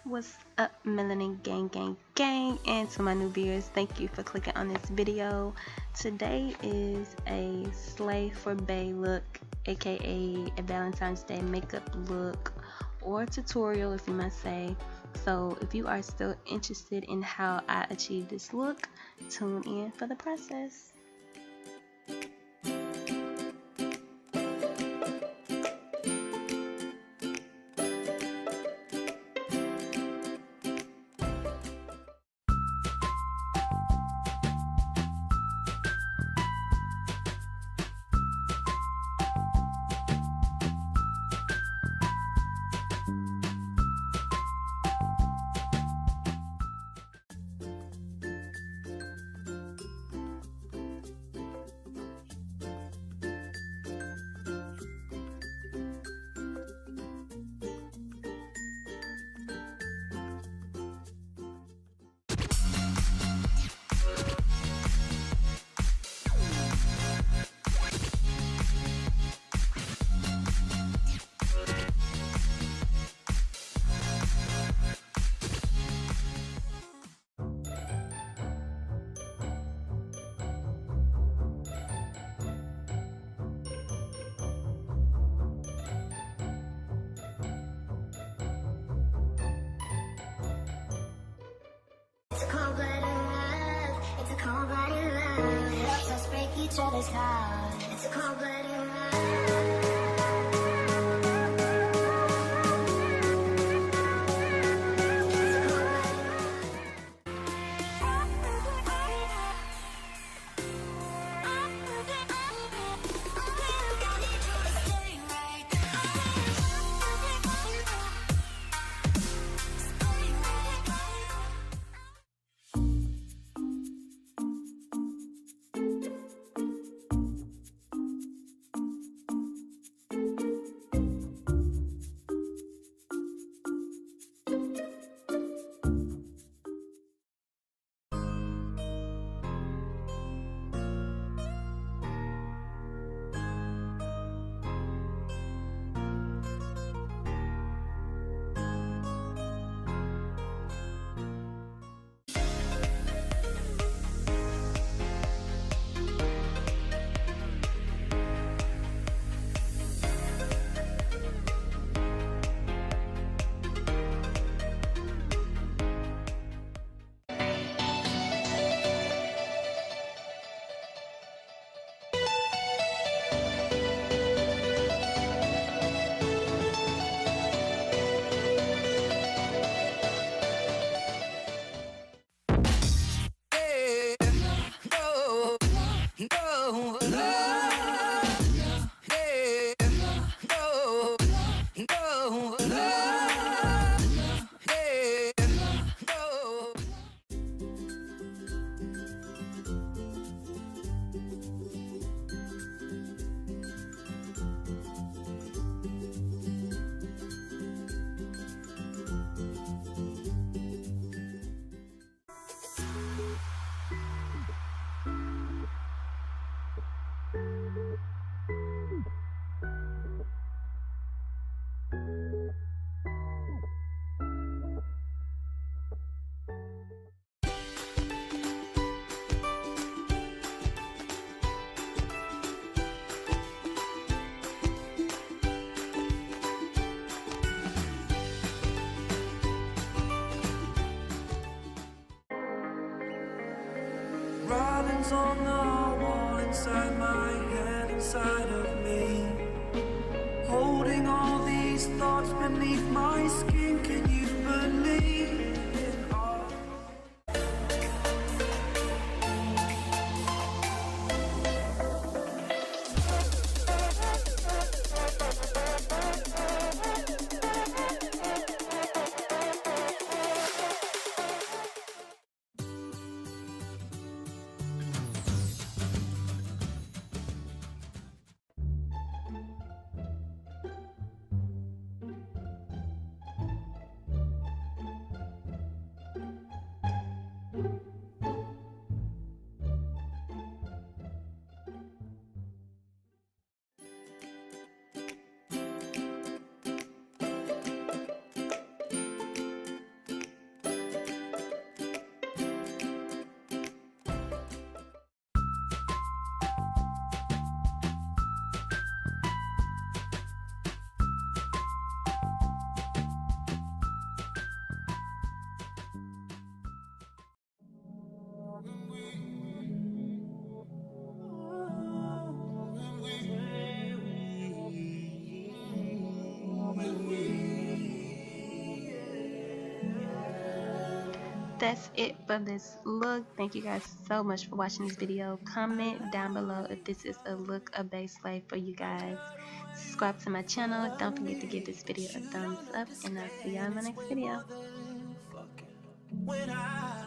What's up, Melanin gang, and to my new viewers, thank you for clicking on this video. Today is a slay for bae look, aka a Valentine's Day makeup look or tutorial, if you must say. So if you are still interested in how I achieve this look, tune in for the process. Each other's heart. It's a cold-blooded Writings on the wall inside my head, inside of me. Holding all these thoughts beneath my skin. Can you believe in all? that's it for this look. Thank you guys so much for watching this video. Comment down below if this is a look, a base slave for you guys. Subscribe to my channel. Don't forget to give this video a thumbs up, and I'll see y'all in my next video. When I